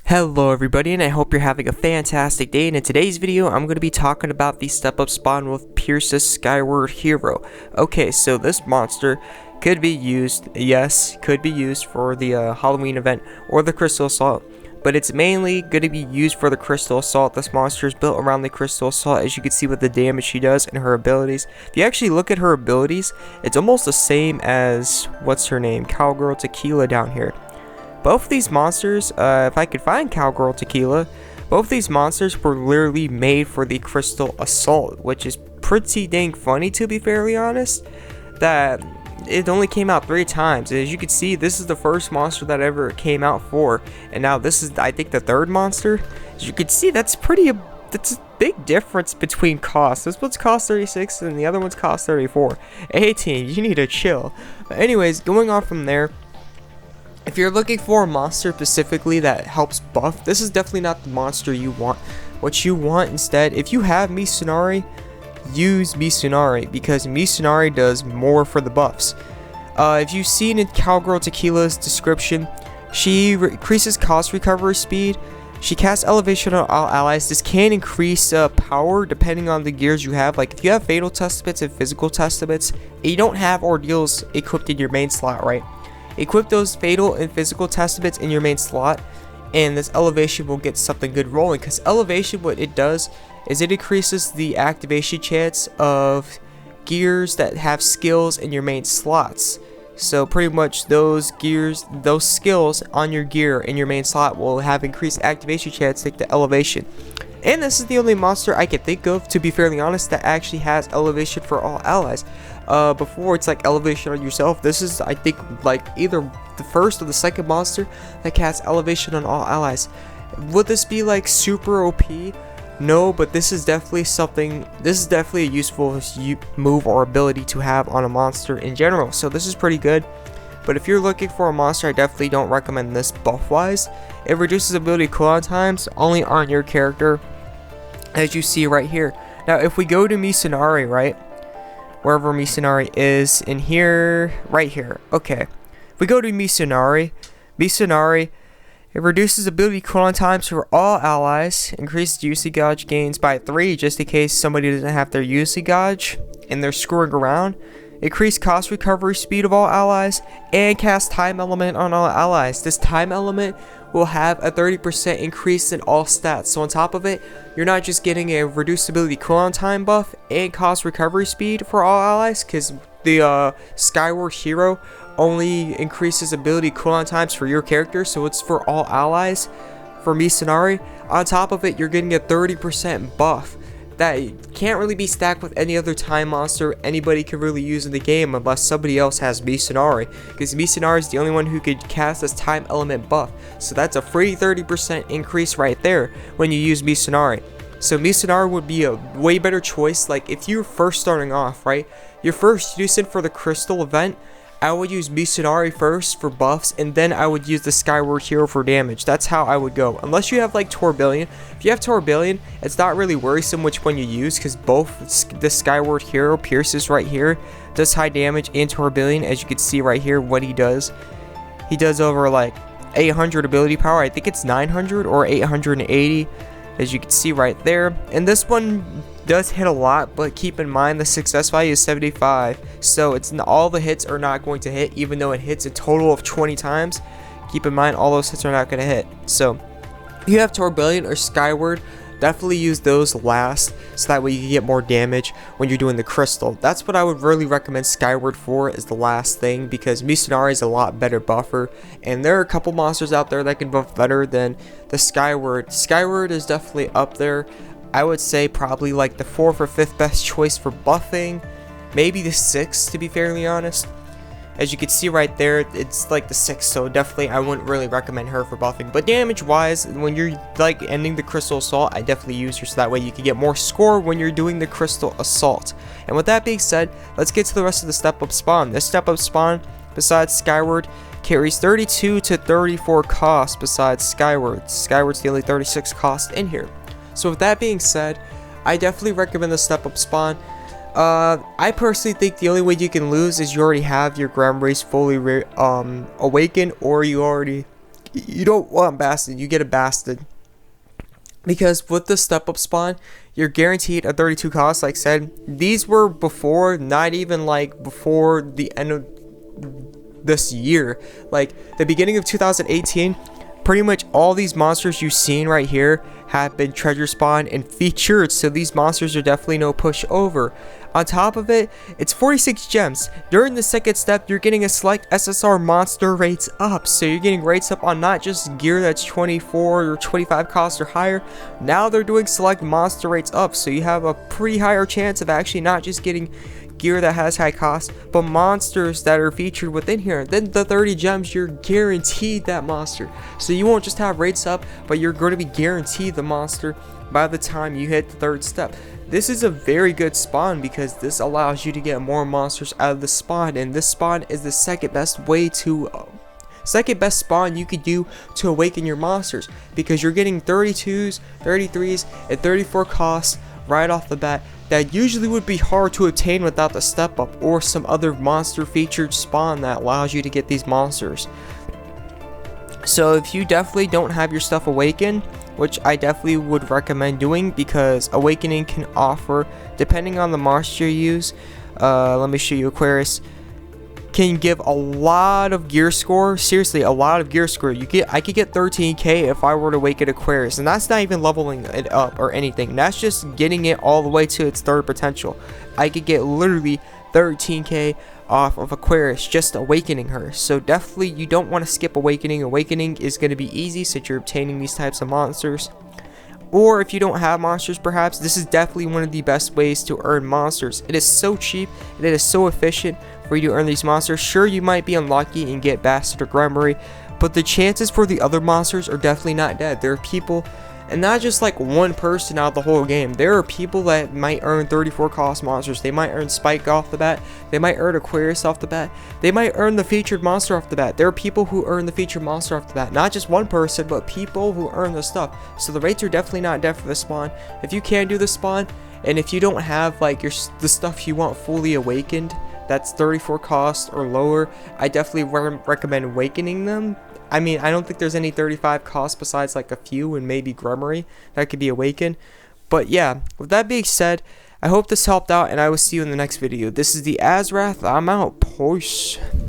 Hello everybody, and I hope you're having a fantastic day, and in today's video I'm going to be talking about the step up spawn with Pierce's Skyward Hero. Okay, so this monster could be used, yes, could be used for the Halloween event or the Crystal Assault, but it's mainly going to be used for the Crystal Assault. This monster is built around the Crystal Assault, as you can see with the damage she does and her abilities. If you actually look at her abilities, it's almost the same as, what's her name, Cowgirl Tequila down here. Both of these monsters, if I could find Cowgirl Tequila, both these monsters were literally made for the Crystal Assault, which is pretty dang funny, to be fairly honest, that it only came out 3 times. As you can see, this is the first monster that ever came out for, and now this is, I think, the 3rd monster. As you can see, that's a big difference between costs. This one's cost 36 and the other one's cost 34. Hey team, you need to chill. But anyways, going on from there, if you're looking for a monster specifically that helps buff, this is definitely not the monster you want. What you want instead, if you have Misunari, use Misunari, because Misunari does more for the buffs. If you've seen in Cowgirl Tequila's description, she increases cost recovery speed. She casts elevation on all allies. This can increase power depending on the gears you have. Like if you have Fatal Testaments and Physical Testaments, and you don't have Ordeals equipped in your main slot, right? Equip those Fatal and Physical Testaments in your main slot, and this elevation will get something good rolling. Because elevation, what it does is it increases the activation chance of gears that have skills in your main slots. So pretty much those skills on your gear in your main slot will have increased activation chance like the elevation. And this is the only monster I can think of, to be fairly honest, that actually has elevation for all allies. Before it's like elevation on yourself. This is, I think, like either the first or the second monster that casts elevation on all allies. Would this be like super OP? No, but this is definitely something. This is definitely a useful move or ability to have on a monster in general. So this is pretty good. But if you're looking for a monster, I definitely don't recommend this buff-wise. It reduces ability cooldown times only on your character, as you see right here. Now, if we go to Misunari, right? Wherever Misunari is, in here, right here. Okay. If we go to Misunari, it reduces ability cooldown times for all allies, increases UC Gauge gains by 3 just in case somebody doesn't have their UC Gauge and they're screwing around. Increase cost recovery speed of all allies, and cast time element on all allies. This time element will have a 30% increase in all stats. So on top of it, you're not just getting a reduced ability cooldown time buff and cost recovery speed for all allies, because the Skyward Hero only increases ability cooldown times for your character, so it's for all allies for Misunari. On top of it, you're getting a 30% buff that can't really be stacked with any other time monster anybody can really use in the game unless somebody else has Misunari, because Misunari is the only one who could cast this time element buff. So that's a free 30% increase right there when you use Misunari. So Misunari would be a way better choice. Like if you're first starting off, right, your first Unison for the Crystal event, I would use Misunari first for buffs, and then I would use the Skyward Hero for damage. That's how I would go. Unless you have like Tourbillon. If you have Tourbillon, it's not really worrisome which one you use, because both the Skyward Hero, Pierces right here, does high damage, and Tourbillon, as you can see right here what he does. He does over like 800 ability power. I think it's 900 or 880, as you can see right there. And this one does hit a lot, but keep in mind the success value is 75, so it's all the hits are not going to hit, even though it hits a total of 20 times. Keep in mind all those hits are not going to hit. So if you have Tourbillon or Skyward, definitely use those last, so that way you can get more damage when you're doing the Crystal. That's what I would really recommend Skyward for, is the last thing, because Misunari is a lot better buffer, and there are a couple monsters out there that can buff better than the Skyward. Skyward is definitely up there. I would say probably like the 4th or 5th best choice for buffing, maybe the 6th, to be fairly honest. As you can see right there, it's like the 6th, so definitely I wouldn't really recommend her for buffing. But damage wise, when you're like ending the Crystal Assault, I definitely use her, so that way you can get more score when you're doing the Crystal Assault. And with that being said, let's get to the rest of the step up spawn. This step up spawn, besides Skyward, carries 32 to 34 cost besides Skyward. Skyward's the only 36 cost in here. So with that being said, I definitely recommend the step up spawn. I personally think the only way you can lose is you already have your Grand Race fully awakened, or you already You don't want Bastard, you get a Bastard. Because with the step up spawn, you're guaranteed a 32 cost. Like I said, these were before, not even like before the end of this year. Like the beginning of 2018, pretty much all these monsters you've seen right here have been treasure spawn and featured, so these monsters are definitely no pushover. On top of it, it's 46 gems. During the second step, you're getting a select SSR monster rates up, so you're getting rates up on not just gear that's 24 or 25 cost or higher. Now they're doing select monster rates up, so you have a pretty higher chance of actually not just getting gear that has high cost, but monsters that are featured within here. Then the 30 gems, you're guaranteed that monster, so you won't just have rates up, but you're going to be guaranteed the monster by the time you hit the third step. This is a very good spawn because this allows you to get more monsters out of the spawn, and this spawn is the second best spawn you could do to awaken your monsters, because you're getting 32s, 33s, and 34 costs right off the bat that usually would be hard to obtain without the step up or some other monster featured spawn that allows you to get these monsters. So if you definitely don't have your stuff awakened, which I definitely would recommend doing, because awakening can offer, depending on the monster you use, let me show you, Aquarius can give a lot of gear score. Seriously, a lot of gear score. I could get 13k if I were to awaken Aquarius, and that's not even leveling it up or anything. That's just getting it all the way to its third potential. I could get literally 13k off of Aquarius just awakening her. So definitely you don't want to skip awakening. Awakening is going to be easy since you're obtaining these types of monsters. Or if you don't have monsters, perhaps this is definitely one of the best ways to earn monsters. It is so cheap and it is so efficient for you to earn these monsters. Sure, you might be unlucky and get Bastard or Grummery, but the chances for the other monsters are definitely not dead. There are people, and not just like one person out of the whole game. There are people that might earn 34 cost monsters. They might earn Spike off the bat. They might earn Aquarius off the bat. They might earn the featured monster off the bat. There are people who earn the featured monster off the bat. Not just one person, but people who earn the stuff. So the rates are definitely not dead for the spawn. If you can do the spawn, and if you don't have like the stuff you want fully awakened, that's 34 cost or lower, I definitely recommend awakening them. I mean, I don't think there's any 35 cost besides like a few and maybe Grummery that could be awakened. But yeah, with that being said, I hope this helped out, and I will see you in the next video. This is the AzureWrath. I'm out. Peace.